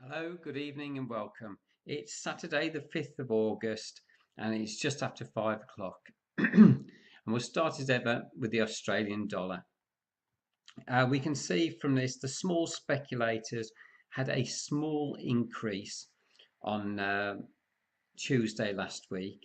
Hello, good evening and welcome. It's Saturday the 5th of August and it's just after 5 o'clock. And we'll start as ever with the Australian dollar. We can see from this the small speculators had a small increase on Tuesday last week,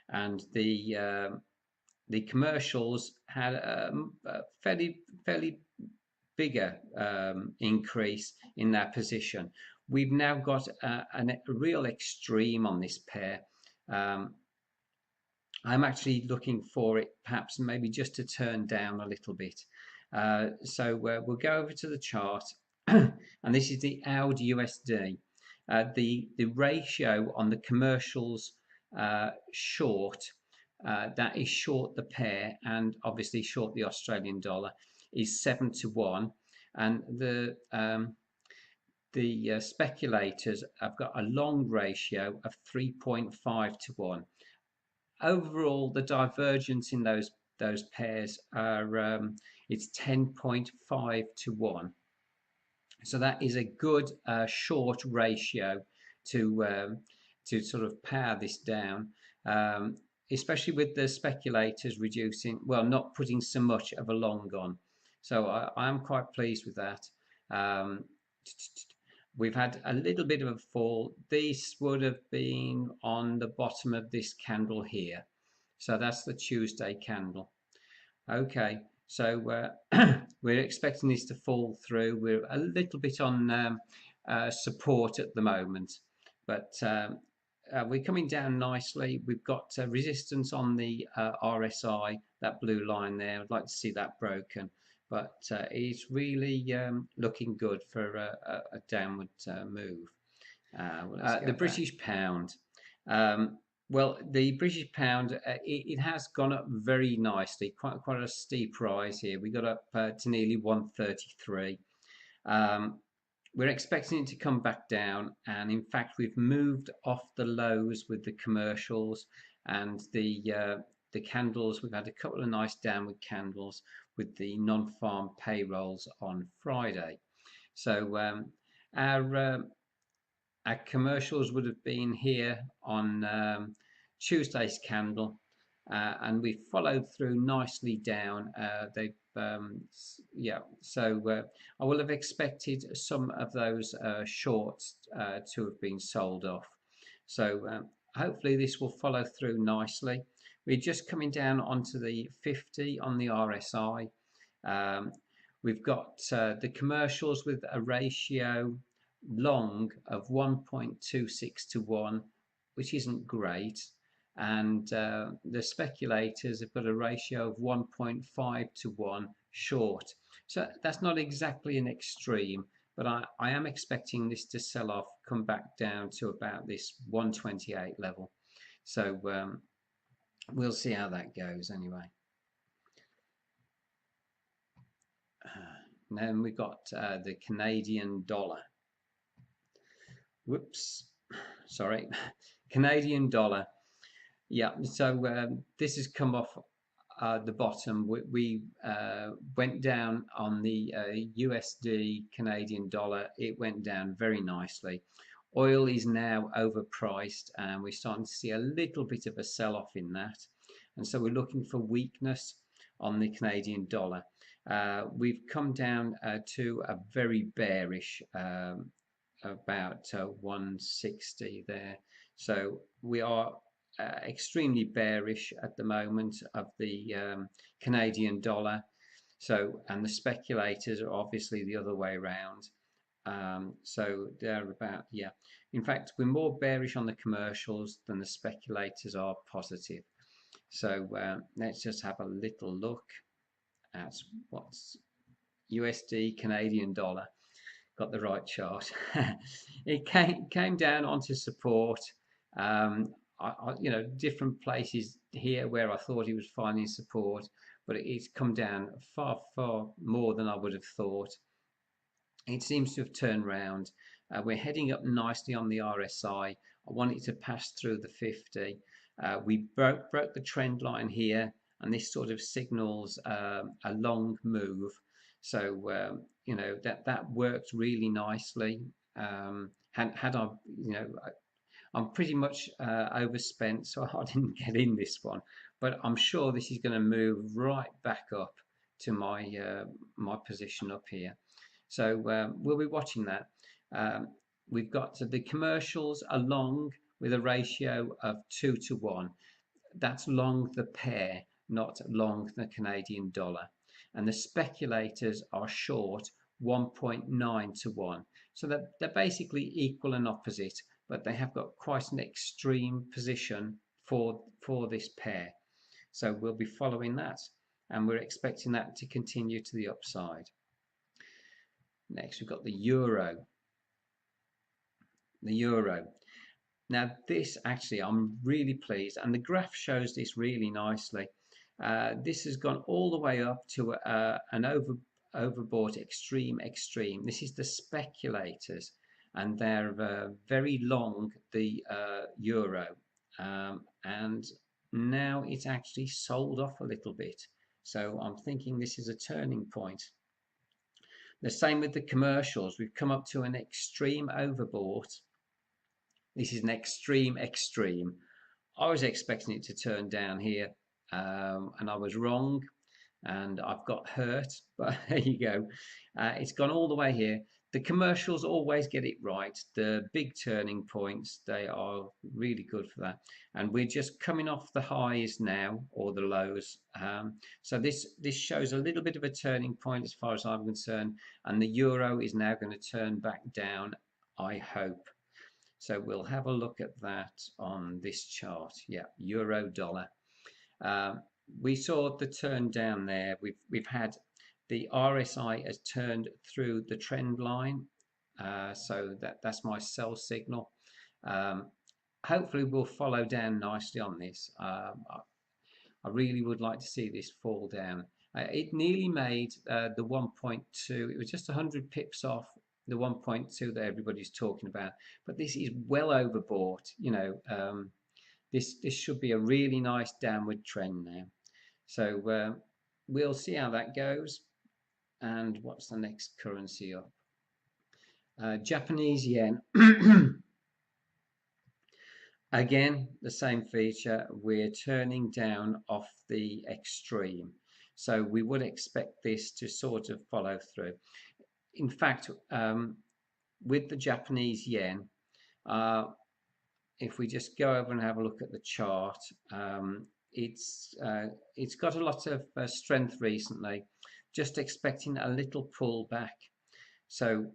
and the commercials had a fairly bigger increase in their position. We've now got a real extreme on this pair. Um, I'm actually looking for it perhaps maybe just to turn down a little bit. So we'll go over to the chart, and this is the AUD USD. The ratio on the commercials short, that is short the pair and obviously short the Australian dollar, is 7-1, and the speculators have got a long ratio of 3.5-1. Overall, the divergence in those pairs are it's 10.5-1. So that is a good short ratio to sort of power this down, especially with the speculators reducing, well, not putting so much of a long on. So I am quite pleased with that. Um, We've had a little bit of a fall. This would have been on the bottom of this candle here. So that's the Tuesday candle. Okay, so we're expecting this to fall through. We're a little bit on support at the moment, but we're coming down nicely. We've got resistance on the RSI, that blue line there. I'd like to see that broken, but it's really looking good for a downward move. The British pound. Well, the British pound, it has gone up very nicely, quite a steep rise here. We got up to nearly 133. We're expecting it to come back down, and in fact, we've moved off the lows with the commercials and the candles. We've had a couple of nice downward candles with the non-farm payrolls on Friday. So our commercials would have been here on Tuesday's candle, and we followed through nicely down. Yeah, so I will have expected some of those shorts to have been sold off. So hopefully this will follow through nicely. We're just coming down onto the 50 on the RSI. We've got the commercials with a ratio long of 1.26-1, which isn't great, and the speculators have got a ratio of 1.5-1 short. So that's not exactly an extreme, but I am expecting this to sell off, come back down to about this 128 level. So we'll see how that goes anyway. And then we've got the Canadian dollar. Whoops, sorry, Canadian dollar. Yeah, so this has come off the bottom. We went down on the USD Canadian dollar. It went down very nicely. Oil is now overpriced, and we're starting to see a little bit of a sell-off in that. And so we're looking for weakness on the Canadian dollar. We've come down to a very bearish about 160 there. So we are extremely bearish at the moment of the Canadian dollar. So, and the speculators are obviously the other way around. So they're about, yeah. In fact, we're more bearish on the commercials than the speculators are positive. So let's just have a little look at what's USD Canadian dollar. Got the right chart. It came down onto support. Different places here where I thought it was finding support, but it's come down far more than I would have thought. It seems to have turned round. We're heading up nicely on the RSI. I want it to pass through the 50. We broke the trend line here, and this sort of signals a long move. So that worked really nicely. had I, I'm pretty much overspent, so I didn't get in this one. But I'm sure this is going to move right back up to my position up here. So we'll be watching that. Um, we've got the commercials are long with a ratio of 2 to 1. That's long the pair, not long the Canadian dollar. And the speculators are short 1.9 to 1. So they're basically equal and opposite, but they have got quite an extreme position for this pair. So we'll be following that, and we're expecting that to continue to the upside. Next, we've got the euro. The euro. Now, this actually, I'm really pleased, and the graph shows this really nicely. This has gone all the way up to an overbought extreme. This is the speculators, and they're very long the euro, and now it's actually sold off a little bit. So I'm thinking this is a turning point. The same with the commercials. We've come up to an extreme overbought. This is an extreme. I was expecting it to turn down here, and I was wrong, and I've got hurt, but there you go. It's gone all the way here. The commercials always get it right. The big turning points, they are really good for that. And we're just coming off the highs now, or the lows. So this shows a little bit of a turning point as far as I'm concerned, and the euro is now going to turn back down, I hope. So we'll have a look at that on this chart. Yeah, euro dollar. We saw the turn down there. We've had the RSI has turned through the trend line, so that's my sell signal. Hopefully we'll follow down nicely on this. I really would like to see this fall down. It nearly made the 1.2. It was just 100 pips off the 1.2 that everybody's talking about, but this is well overbought. This should be a really nice downward trend now. So we'll see how that goes. And what's the next currency up? Japanese yen. Again, the same feature. We're turning down off the extreme. So we would expect this to sort of follow through. In fact, with the Japanese yen, if we just go over and have a look at the chart, it's got a lot of strength recently. Just expecting a little pullback. So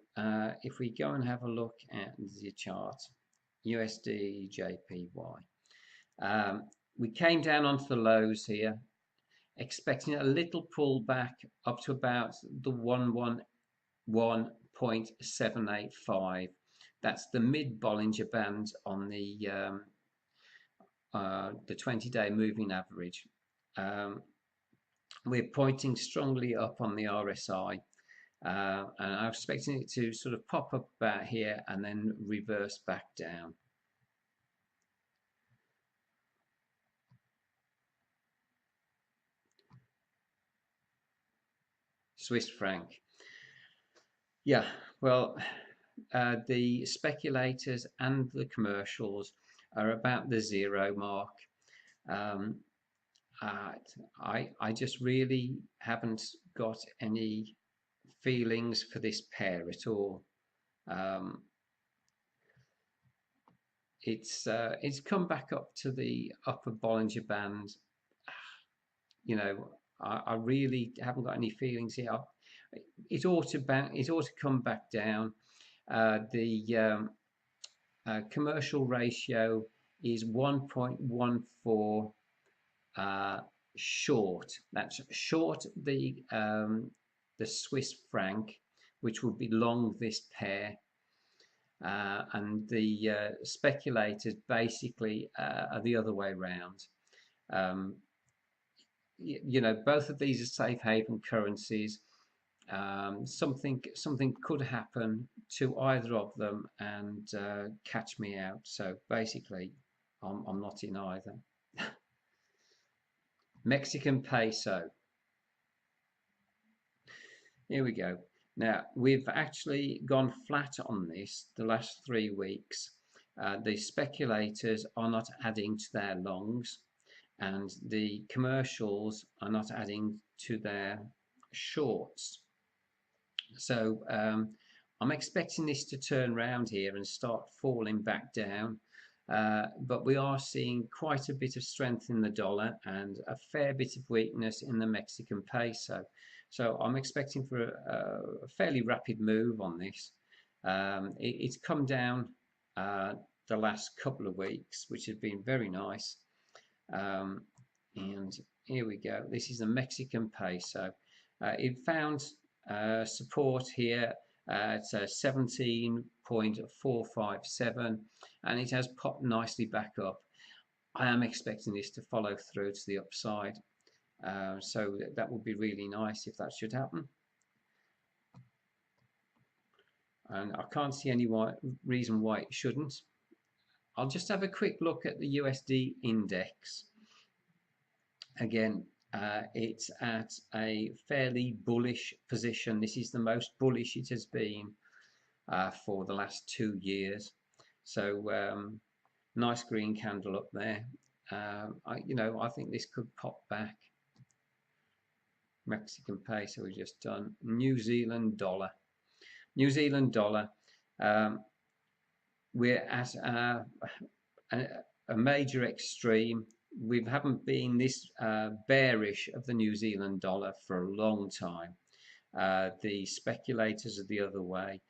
if we go and have a look at the chart, USD JPY, we came down onto the lows here, expecting a little pullback up to about the 111.785. That's the mid Bollinger Band on the 20-day moving average. We're pointing strongly up on the RSI, and I'm expecting it to sort of pop up about here and then reverse back down. Swiss franc. Yeah, well, the speculators and the commercials are about the zero mark. I just really haven't got any feelings for this pair at all. It's come back up to the upper Bollinger Band. I really haven't got any feelings here. It ought to come back down. The commercial ratio is 1.14 short. That's short the Swiss franc, which would be long this pair, and the speculators basically are the other way around. Both of these are safe haven currencies. Something could happen to either of them and catch me out. So basically, I'm not in either. Mexican peso. Here we go. Now, we've actually gone flat on this the last 3 weeks. The speculators are not adding to their longs, and the commercials are not adding to their shorts. So I'm expecting this to turn around here and start falling back down. But we are seeing quite a bit of strength in the dollar and a fair bit of weakness in the Mexican peso. So I'm expecting for a fairly rapid move on this. It's come down the last couple of weeks, which has been very nice. And here we go. This is the Mexican peso. It found support here at 17.457, and it has popped nicely back up. I am expecting this to follow through to the upside, so that would be really nice if that should happen. And I can't see any reason why it shouldn't. I'll just have a quick look at the USD index. Again, it's at a fairly bullish position. This is the most bullish it has been for the last 2 years. So nice green candle up there. I think this could pop back. Mexican peso we've just done. New Zealand dollar. New Zealand dollar. We're at a major extreme. We haven't been this bearish of the New Zealand dollar for a long time. The speculators are the other way.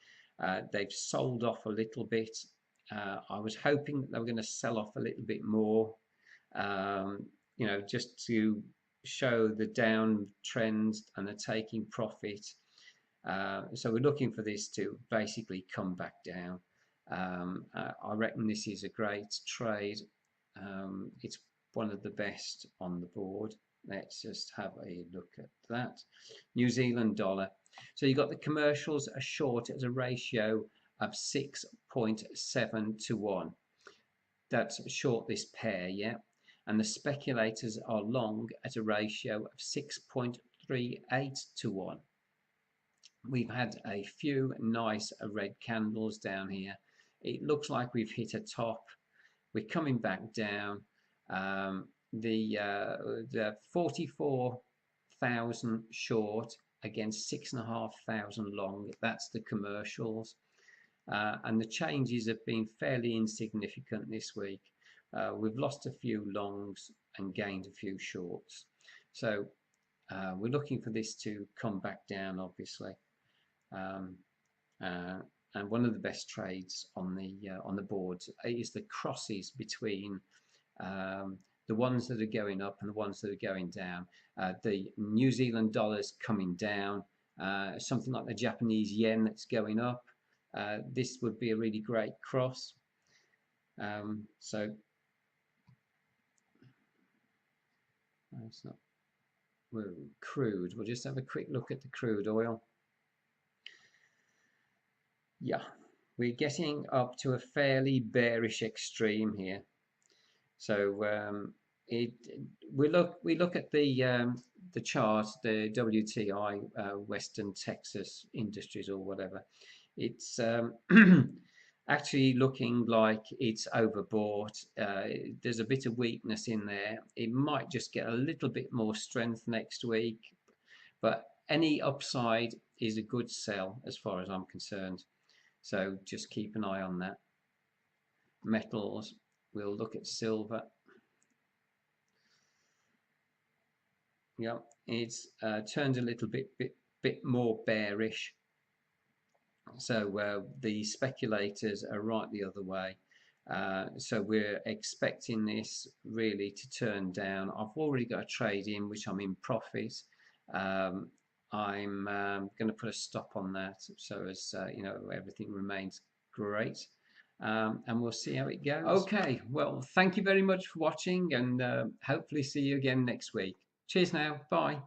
They've sold off a little bit. I was hoping that they were going to sell off a little bit more, just to show the downtrend and the taking profit. So we're looking for this to basically come back down. I reckon this is a great trade. It's one of the best on the board. Let's just have a look at that. New Zealand dollar. So you've got the commercials are short at a ratio of 6.7 to 1. That's short this pair, yeah. And the speculators are long at a ratio of 6.38 to 1. We've had a few nice red candles down here. It looks like we've hit a top. We're coming back down. The 44,000 short against 6,500 long. That's the commercials. And the changes have been fairly insignificant this week. We've lost a few longs and gained a few shorts. So we're looking for this to come back down, obviously. And one of the best trades on the board is the crosses between the ones that are going up and the ones that are going down. The New Zealand dollar's coming down. Something like the Japanese yen that's going up. This would be a really great cross. So it's not. Whoa, crude. We'll just have a quick look at the crude oil. Yeah, we're getting up to a fairly bearish extreme here. So we look at the chart, the WTI Western Texas Industries or whatever. It's actually looking like it's overbought. There's a bit of weakness in there. It might just get a little bit more strength next week, but any upside is a good sell as far as I'm concerned. So just keep an eye on that. Metals, we'll look at silver. Yeah, it's turned a little bit more bearish. So the speculators are right the other way. So we're expecting this really to turn down. I've already got a trade in which I'm in profit. I'm going to put a stop on that so as everything remains great, and we'll see how it goes. Okay, well, thank you very much for watching, and hopefully see you again next week. Cheers now, bye.